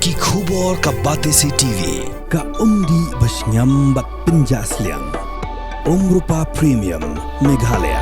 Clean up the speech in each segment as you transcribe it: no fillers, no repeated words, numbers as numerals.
Ki khubor ka Batesi TV ka umdi basnyam bat penjaslian. Rupa Premium Meghalaya.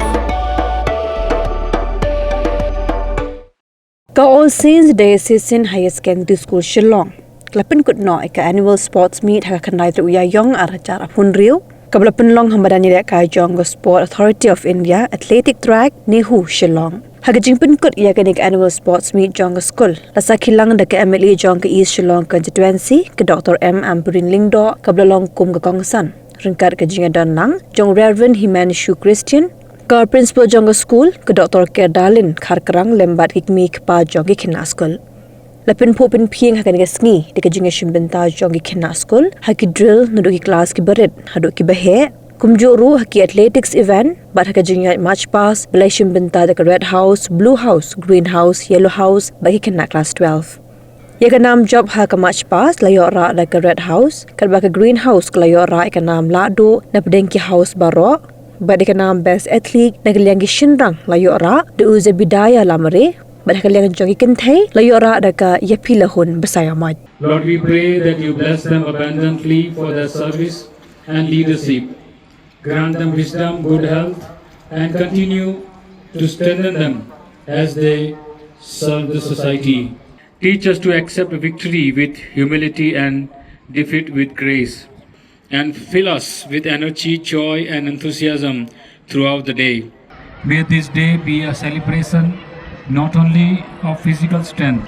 Ka All Saints Diocesan Higher Secondary School Shillong. Klapen kut no ika annual sports meet ha kanai tu ya yong aracara punriu. Kablapen long hambadani dek ka jong Sport Authority of India Athletic Track Nehu Shillong. Haga jingpen kut ya kanik annual sports meet jong school. Lasa kilang dek MLA jong ke East Shillong constituency ke Dr. M Ampareen Lyngdoh kablalong kum ke Kongsan. Rengkat ke jinga dan lang jong Reverend Himanshu Christian ka principal jong school ke Dr. Pyrda khar kerang lembat hikmi kepa jong kina school. Lapin popin pieng hakan ga sngi de jinga shimbenta jong kina school haki drill nudu ki class ki berit hadu ki bahe kumjoru haki athletics event bat haka jinga march pass belai shimbenta de red house, blue house, green house, yellow house bagi kina class 12. Ya ka nam job ha ka march pass layo ra da ka red house kalba ka green house ka layo ra ka nam lado na pedengki house baro bad ka nam best athlete na kaliang ki shinrang layo ra de uze bidaya lamare bad kaliang jogi kenthai layo ra da ka yapi lahun besaya maj. Lord, we pray that you bless them abundantly for their service and leadership. Grant them wisdom, good health, and continue to strengthen them as they serve the society. Teach us to accept victory with humility and defeat with grace. And fill us with energy, joy, and enthusiasm throughout the day. May this day be a celebration not only of physical strength,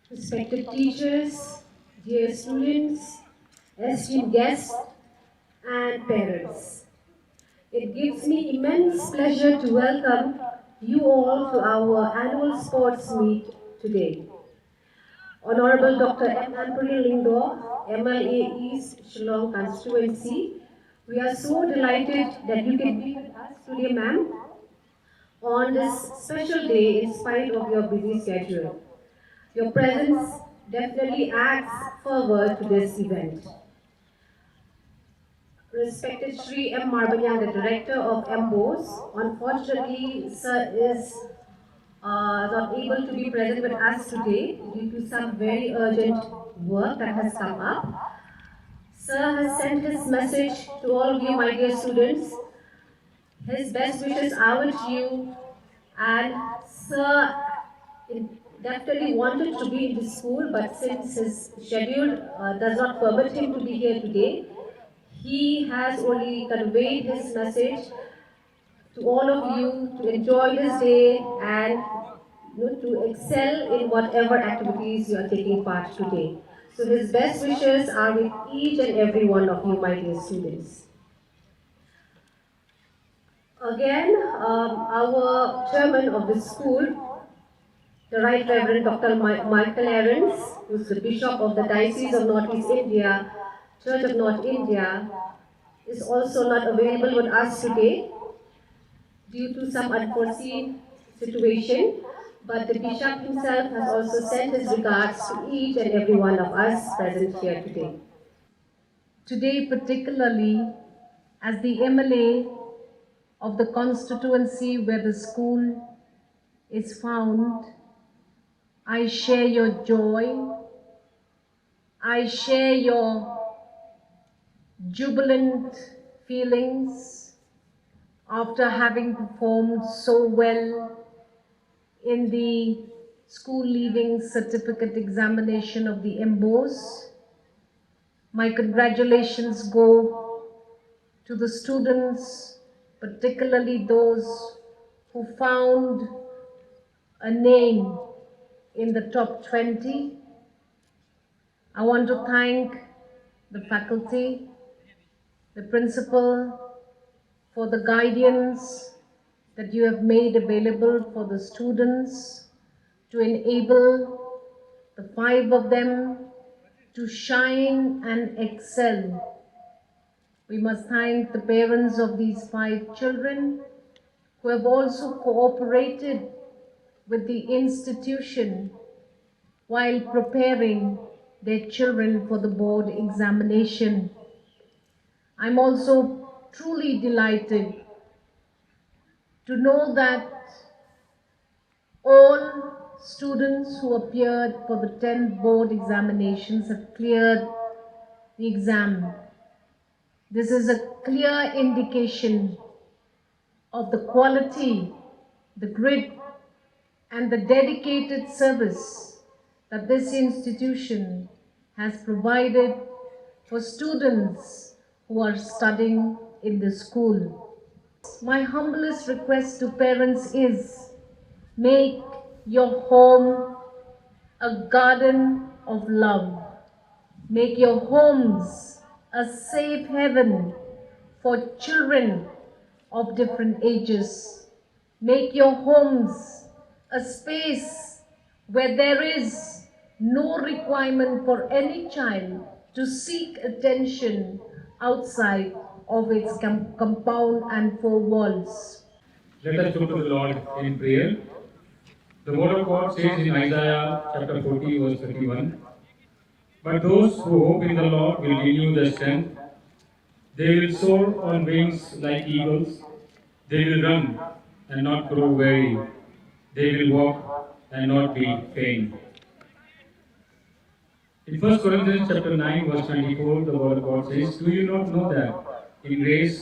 respected teachers, dear students, esteemed guests, and parents. It gives me immense pleasure to welcome you all to our annual sports meet today. Honorable Dr. M. Ampareen Lyngdoh, MLA East Shillong constituency, we are so delighted that you can be with us today, ma'am, on this special day in spite of your busy schedule. Your presence definitely adds fervor to this event. Respected Shri M. Marbanyang, the Director of MBOS, unfortunately, Sir is not able to be present with us today due to some very urgent work that has come up. Sir has sent his message to all of you, my dear students. His best wishes are with you, and Sir definitely wanted to be in this school, but since his schedule does not permit him to be here today, he has only conveyed his message to all of you to enjoy this day and to excel in whatever activities you are taking part today. So his best wishes are with each and every one of you, my dear students. Again, our chairman of the school, the Right Reverend Dr. Michael Aarons, who is the Bishop of the Diocese of North East India, Church of North India, is also not available with us today due to some unforeseen situation, but the Bishop himself has also sent his regards to each and every one of us present here today. Today particularly, as the MLA of the constituency where the school is found, I share your joy, I share your jubilant feelings after having performed so well in the school leaving certificate examination of the MBOs. My congratulations go to the students, particularly those who found a name in the top 20. I want to thank the faculty, the principal, for the guidance that you have made available for the students to enable the 5 of them to shine and excel. We must thank the parents of these 5 children who have also cooperated with the institution while preparing their children for the board examination. I'm also truly delighted to know that all students who appeared for the 10th board examinations have cleared the exam. This is a clear indication of the quality, the grit, and the dedicated service that this institution has provided for students who are studying in the school. My humblest request to parents is, make your home a garden of love. Make your homes a safe haven for children of different ages. Make your homes a space where there is no requirement for any child to seek attention outside of its compound and 4 walls. Let us go to the Lord in prayer. The word of God says in Isaiah chapter 40 verse 31, "But those who hope in the Lord will renew their strength. They will soar on wings like eagles. They will run and not grow weary. They will walk and not be faint." In 1 Corinthians chapter 9 verse 24, the word of God says, "Do you not know that in race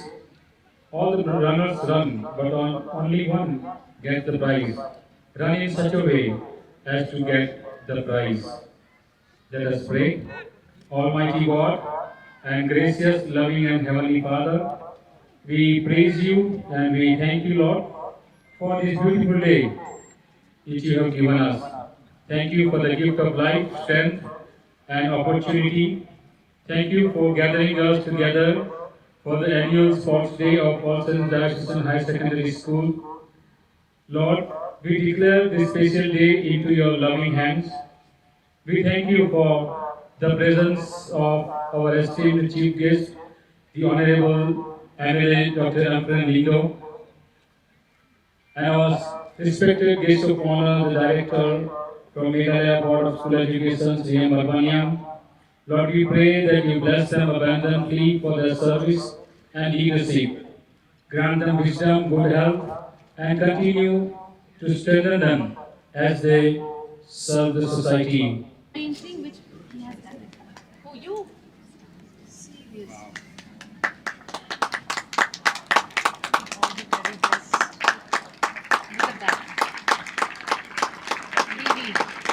all the runners run, but only one gets the prize? Run in such a way as to get the prize." Let us pray. Almighty God and gracious, loving and heavenly Father, we praise you and we thank you, Lord, for this beautiful day which you have given us. Thank you for the gift of life, strength and opportunity. Thank you for gathering us together for the annual sports day of All Saints Diocesan High Secondary School. Lord, we declare this special day into your loving hands. We thank you for the presence of our esteemed chief guest, the Honorable MLA Dr. Ampareen Lyngdoh, and our respected guest of honor, the Director from Meghalaya Board of School Education, C.M. Albaniam. Lord, we pray that you bless them abundantly for their service and leadership. Grant them wisdom, good health, and continue to strengthen them as they serve the society. Painting which he has done it. For you. Serious. All the very best. Look at that. Really.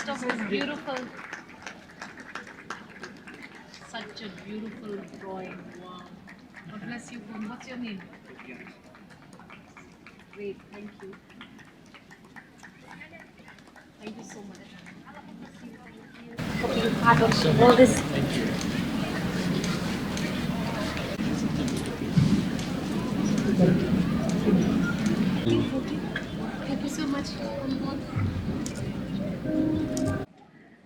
part of this beautiful, such a beautiful drawing. Wow. God bless you. What's your name? Great. Thank you. Thank you so much. For being part of all this. Thank you so much.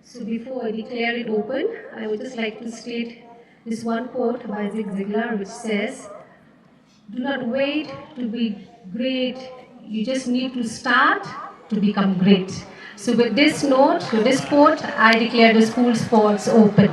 So before I declare it open, I would just like to state this one quote by Zig Ziglar, which says, "Do not wait to be great, you just need to start to become great." So with this note, with this quote, I declare the school sports open.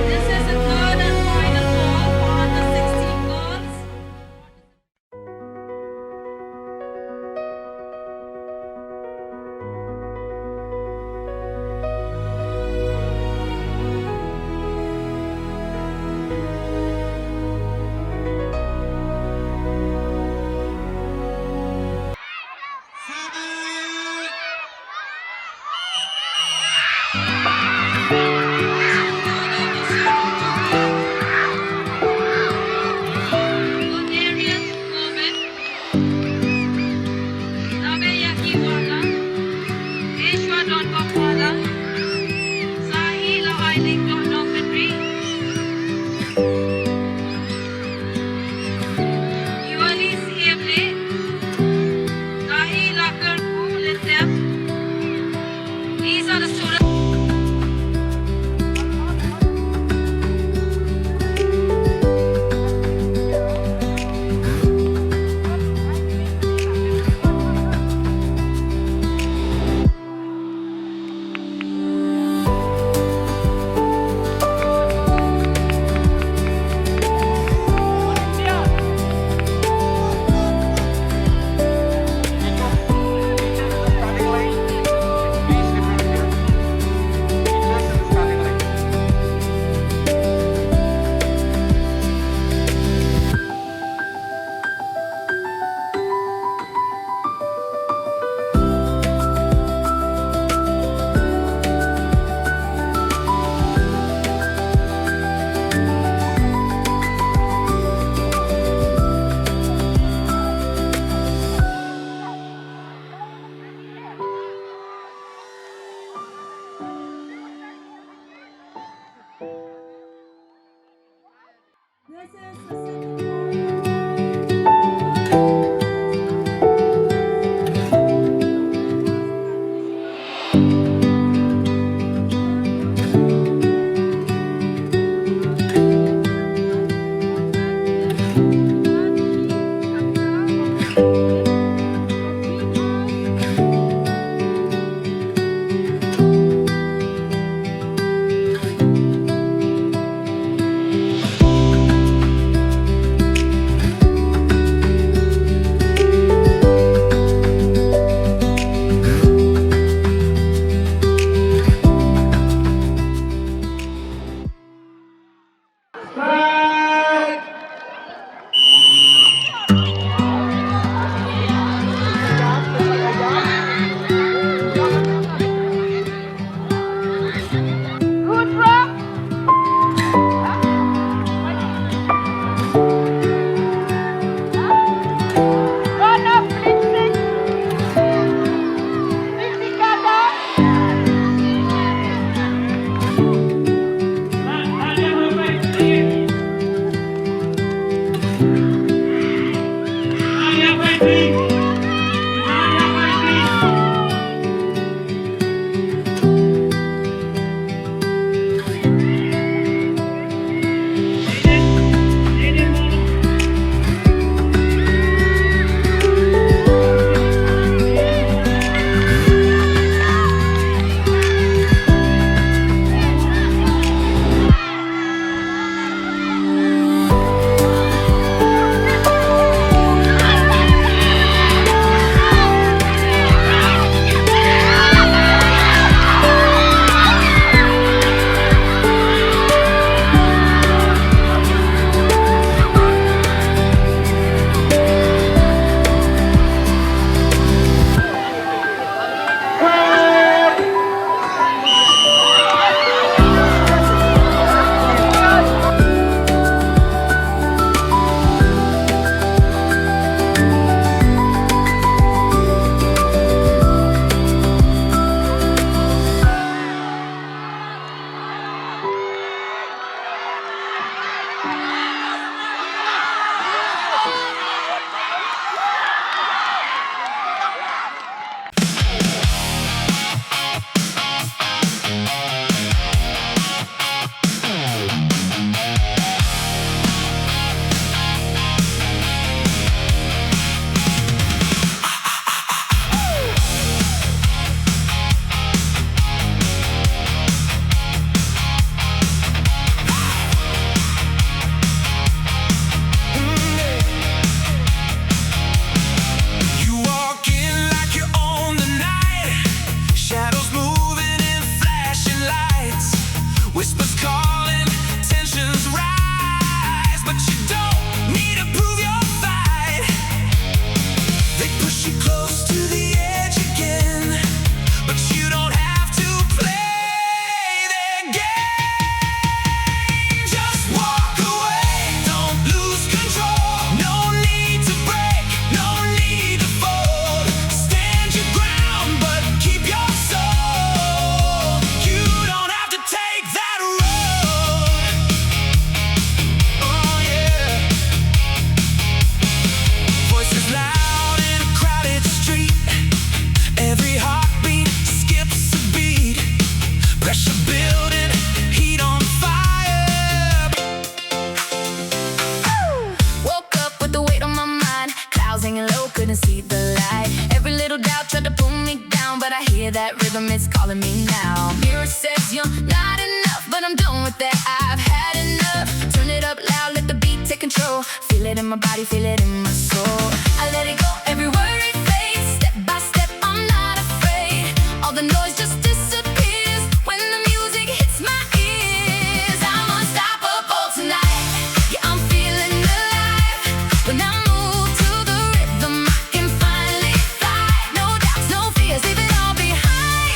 This is the third and final call for the 16 girls. Bulgarian woman, Nagayaki Wala, Eshwa Don Bakwala, Sahila Lyngdoh Donkadri, Yualis Heble, Kahila Kerku Lithep. These are the students. that rhythm, it's calling me now. Mirror says you're not enough, but I'm done with that, I've had enough. Turn it up loud, let the beat take control. Feel it in my body, feel it in my soul. I let it go, every word it fades. Step by step, I'm not afraid. All the noise just disappears when the music hits my ears. I'm unstoppable tonight. Yeah, I'm feeling alive. When I move to the rhythm, I can finally fly. No doubts, no fears, leave it all behind.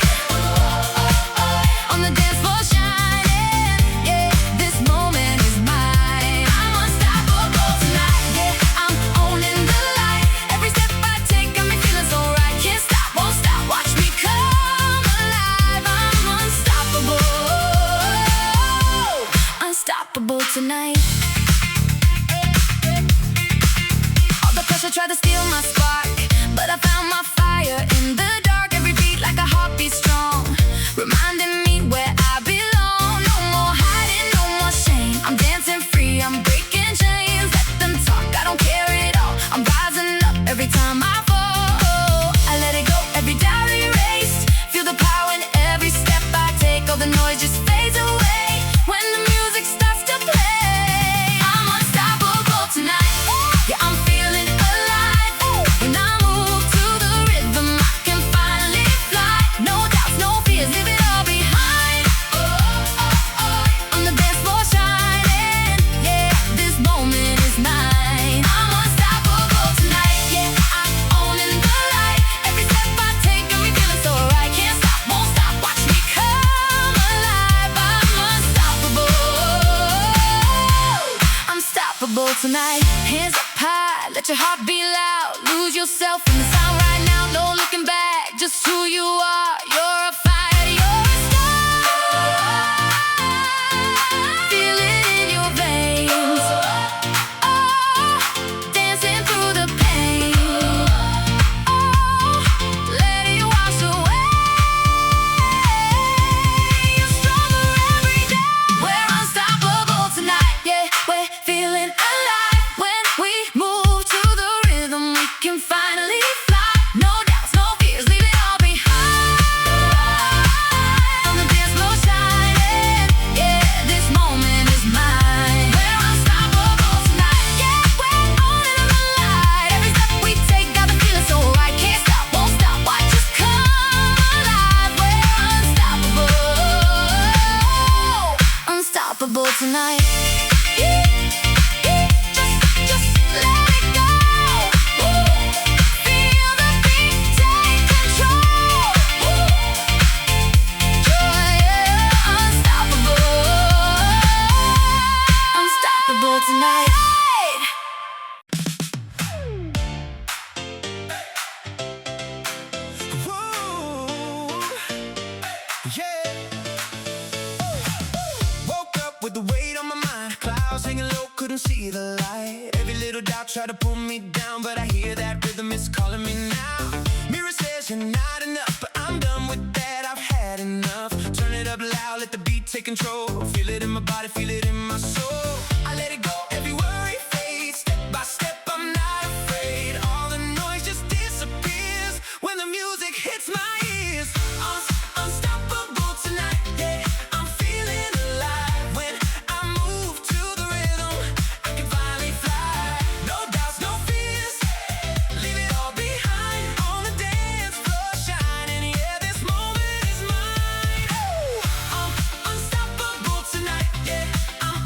On the dance floor shining, yeah, this moment is mine. I'm unstoppable tonight, yeah, I'm owning the light. Every step I take got me feeling so right. Can't stop, won't stop, watch me come alive. I'm unstoppable, unstoppable tonight. All the pressure tried to steal my spark, but I found my fire in the dark. Every beat like a heartbeat strong, reminding me where I belong. No more hiding, no more shame. I'm dancing free, I'm breaking chains. Let them talk, I don't care at all. I'm rising up every time I fall. I let it go, every doubt erased. Feel the power in every step I take. All the noise just fades away when the music starts to play. I'm unstoppable tonight. Yeah, I'm feeling alive. When I move to the rhythm, I can finally fly. No doubts, no fears, leave it all behind. On the dance floor shining, yeah, this moment is mine. I'm unstoppable tonight, yeah, I'm owning the light. Every step I take got me feeling so right. Can't stop, won't stop, watch me come alive. I'm unstoppable, unstoppable tonight. Hands up high, let your heart be loud. Lose yourself in the sound right now. No looking back, just who you are. You're a fire, you're a star. Feel it in your veins. Oh, dancing through the pain. Oh, let it wash away. You're stronger every day. We're unstoppable tonight. Yeah, we're feeling alive. When we move to the rhythm, we can finally fly. No doubts, no fears, leave it all behind. On the dance floor shining, yeah, this moment is mine. We're unstoppable tonight. Yeah, we're owning the light. Every step we take got me feeling so right. Can't stop, won't stop, watch us come alive. We're unstoppable, unstoppable tonight. Just let it go. Feel the beat take control. Yeah, unstoppable, unstoppable tonight. Woke up with the weight on my mind, clouds hanging low, couldn't see the light. Every little doubt tried to pull me down, but I hear that rhythm is calling me now. Mirror says you're not enough, but I'm done with that, I've had enough. Turn it up loud, let the beat take control. Feel it in my body, feel it in my soul. I let it go, every worry fades. Step by step, I'm not afraid. All the noise just disappears when the music hits my ears. Unstoppable tonight, yeah, I'm feeling alive. When I move to the rhythm, I can finally fly. No doubts, no fears, leave it all behind. On the dance floor shining, yeah, this moment is mine. I'm unstoppable tonight, yeah, I'm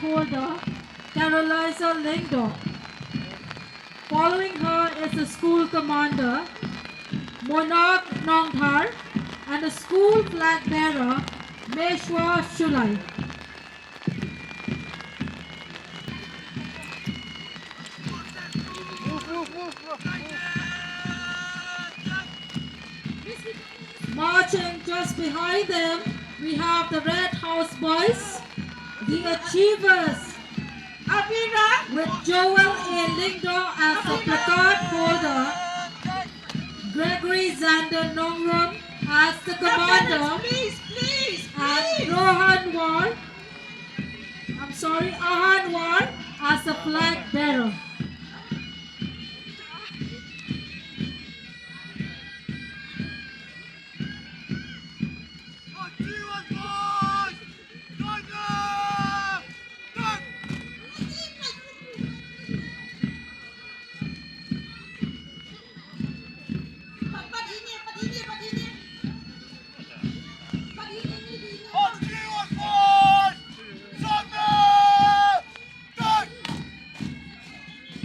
holder, Carolisa Lyngdoh. Following her is the school commander, Monarch Nongthar, and the school flag bearer, Meshwa Shulai. Marching just behind them, we have the Red House Boys, the Achievers, with Joel A. Lyngdoh as the placard holder, Gregory Zander Nongrum as the commander, and Ahan War as the flag bearer.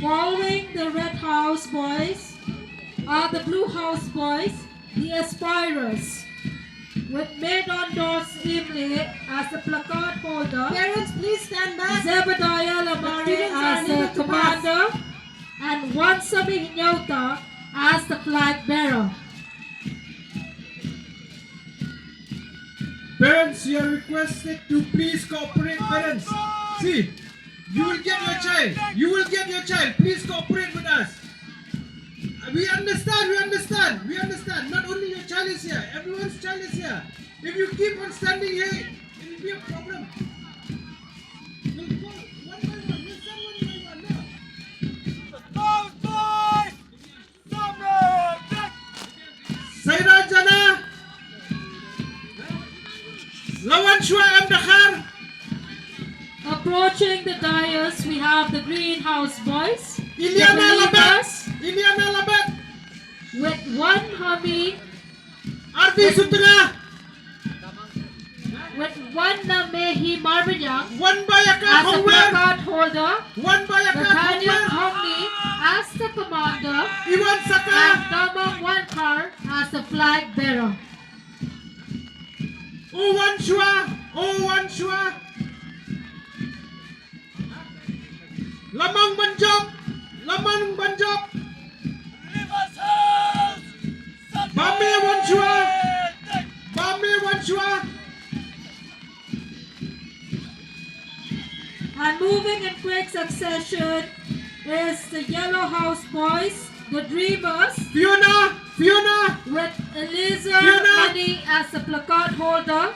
Following the Red House Boys are the Blue House Boys, the Aspirers, with Medon Dos Imle as the placard holder. Parents, please stand back. Zebediah Lamare as the commander, and Wansami Hinyota as the flag bearer. Parents, you are requested to please cooperate, parents. See, you will get your child. You will get your child. Please cooperate with us. We understand. Not only your child is here, everyone's child is here. If you keep on standing here, it will be a problem. We'll go one by one. We'll stand one by one now. Saira Jana, Lawan Shua Amdakhar. Approaching the dais, we have the Greenhouse Boys, Iliana Labat, with one Hami, Arti Sutra, with one Namehi Marbanyang one Bayaka as the Hongwer, placard holder, one Bayaka Nathaniel Hongwer, Homni as the commander, Iwan and Saka, Damang Wankar as the flag bearer. Owan Shua, Lamang Banjop, Bame Wanchua, And moving in quick succession is the Yellow House Boys, the Dreamers, Fiona, with Eliza Fiona. Mani as the placard holder,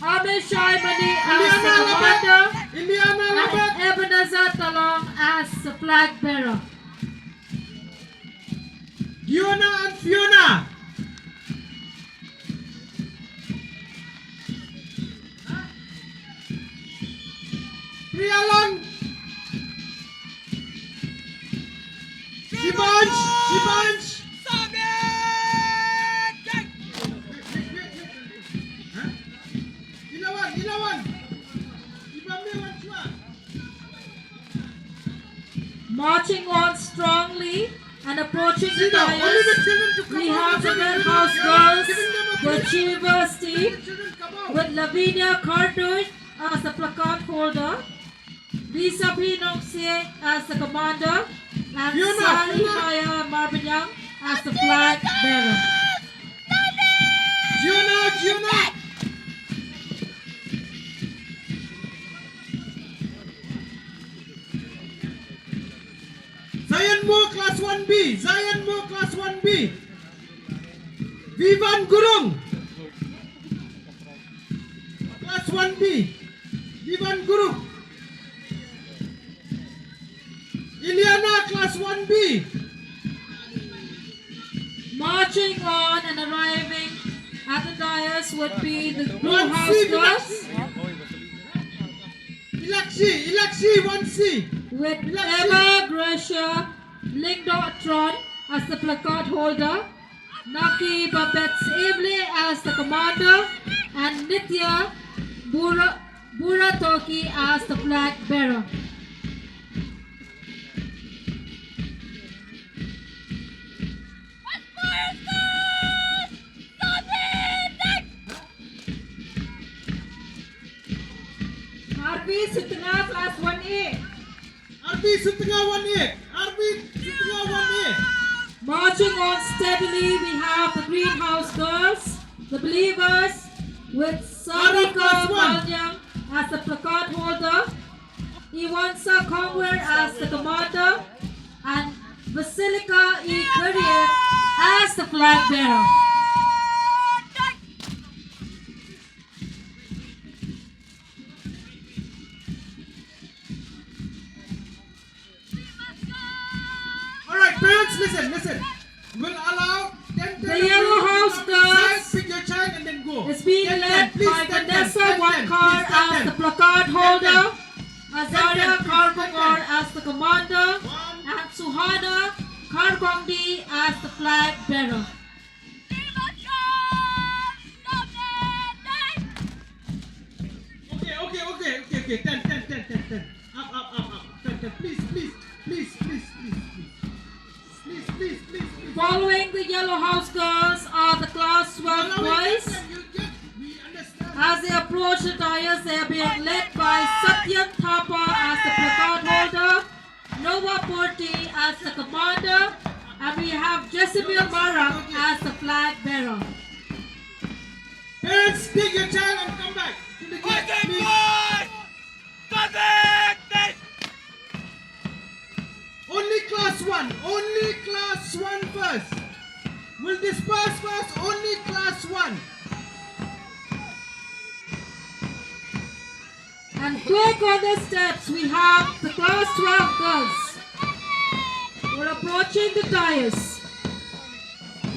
Amishai Mani as the commander, Iliana and Labat, Ebenezer Talong as the flag bearer. Diona and Fiona. Priyalang, Sibanch, Ilawan, Ibame Wanchua. Marching on strongly and approaching the Only the dais, children to come we out. have the Red Children, House you are Girls, giving them a the break. Achievers team, Children, come out. with Lavinia Cartouche as the placard holder, Lisa Pinokse as the commander, and Fiona, Sally Fiona. Maya Marbanyang as the flag bearer. Giona. Zion Mo Class 1B. Vivan Gurung. Class 1B. Vivan Gurung. Iliana Class 1B. Marching on and arriving at the dais would be the Blue One House C, Girls, Ilaksi 1C. with Emma Gracia Lyngdoh as the placard holder, Naki Babetz Eble as the commander, and Nitya Bura Toki as the flag bearer. RB Sutana class 1A. RB Sutanga 1A. RB Sutanga 1A. Marching on steadily, we have the greenhouse girls, the believers, with Sarika Malyam as the placard holder, Iwansa Kongwer as the commander, and Basilica E. Guriev as the flag bearer. Alright, parents, listen. We'll allow 10 The Yellow House girls pick your child and then go. is being 10, led please, by 10, Vanessa 10, Wankar please, 10, as the placard holder, Azaria 10, Kargongor as the commander, 1. and Suhana Kargongdi as the flag bearer. Okay. 10. Up. 10. Please. Following the Yellow House girls are the class 12 boys. We understand. As they approach the dais, they are being led by Satyam Thapa as the placard holder, Nova Porti as the commander, and we have Jezebel Marak as the flag bearer. Parents, take your child and come back to the gate, please. Only class 1 first. We'll disperse first, only class 1. And quick on the steps, we have the class 12 girls. We're approaching the dais.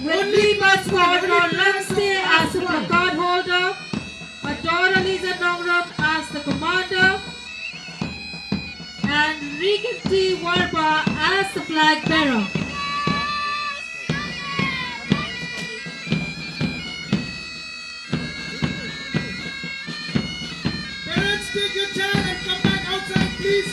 With Lima Squadron Langstay as the placard holder, Adora Lisa Nongram as the commander, and Rikinti Warba as the flag bearer. Parents, take your child and come back outside, please.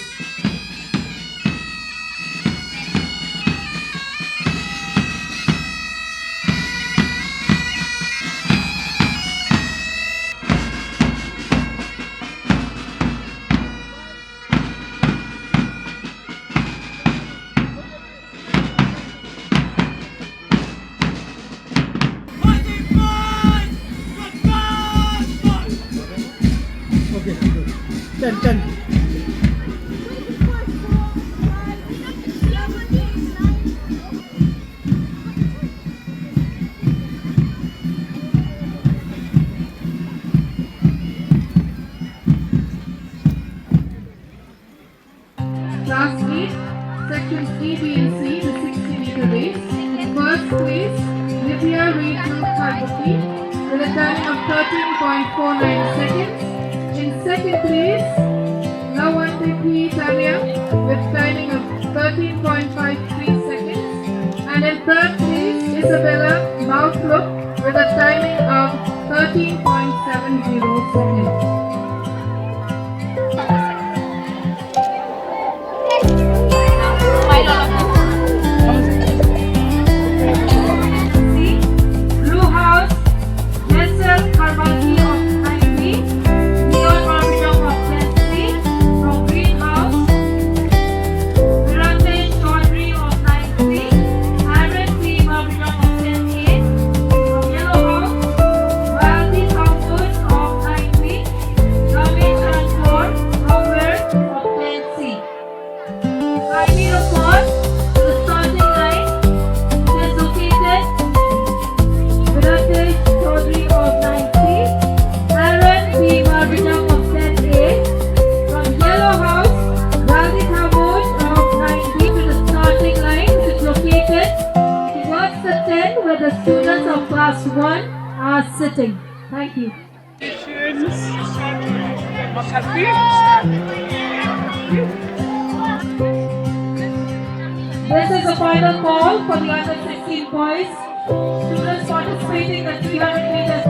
Okay, good. 10. Class 8, sections A, B, and C, the 60-meter race. In first place, Livia Rachel Kalbuki with a timing of 13.49 seconds. In second place, Lawante P. Tanya with timing of 13.53 seconds. And in third place, Isabella Mouthlook with a timing of 13.70 seconds. Blue House, Hazel Karbaki of 9B, Leon Marvijong of 10C, from Greenhouse, Virate Chaudhary of 9C, Aaron P. Marvijong of 10A, from Yellow House, Valdi Housewood of 9B, Ramesh Ranjor from Ware of 10C. I need a pause to the starting line. It is located Virate Chaudhary of 9C, Aaron P. Marvijong of 10A, from Yellow House, Radhik Hamod of 9B to the starting line, which is located towards the tent where the students of class 1 are sitting. Thank you. This is the final call for the under 16 boys. Students participating in the 300 meters.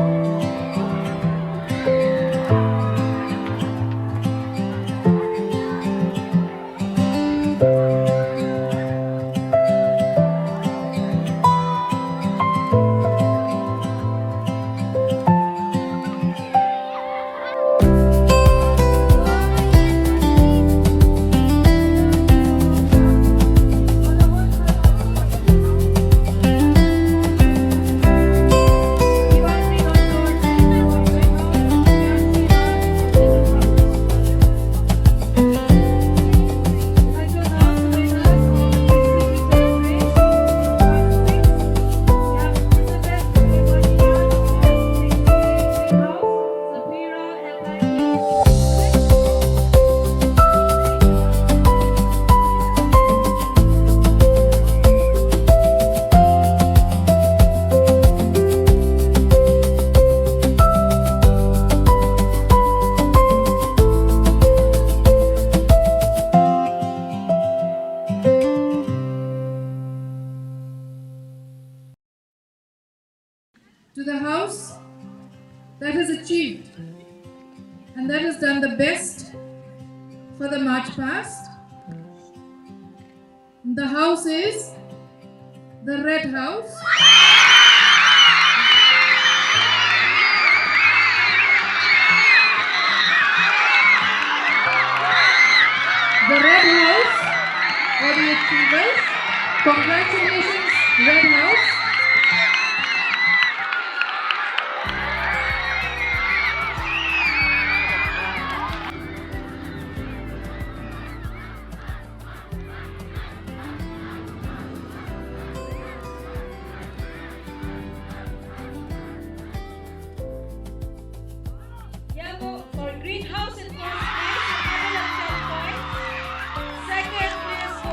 for the march past. The house is the red house. The red house or the achievers. Congratulations, red house.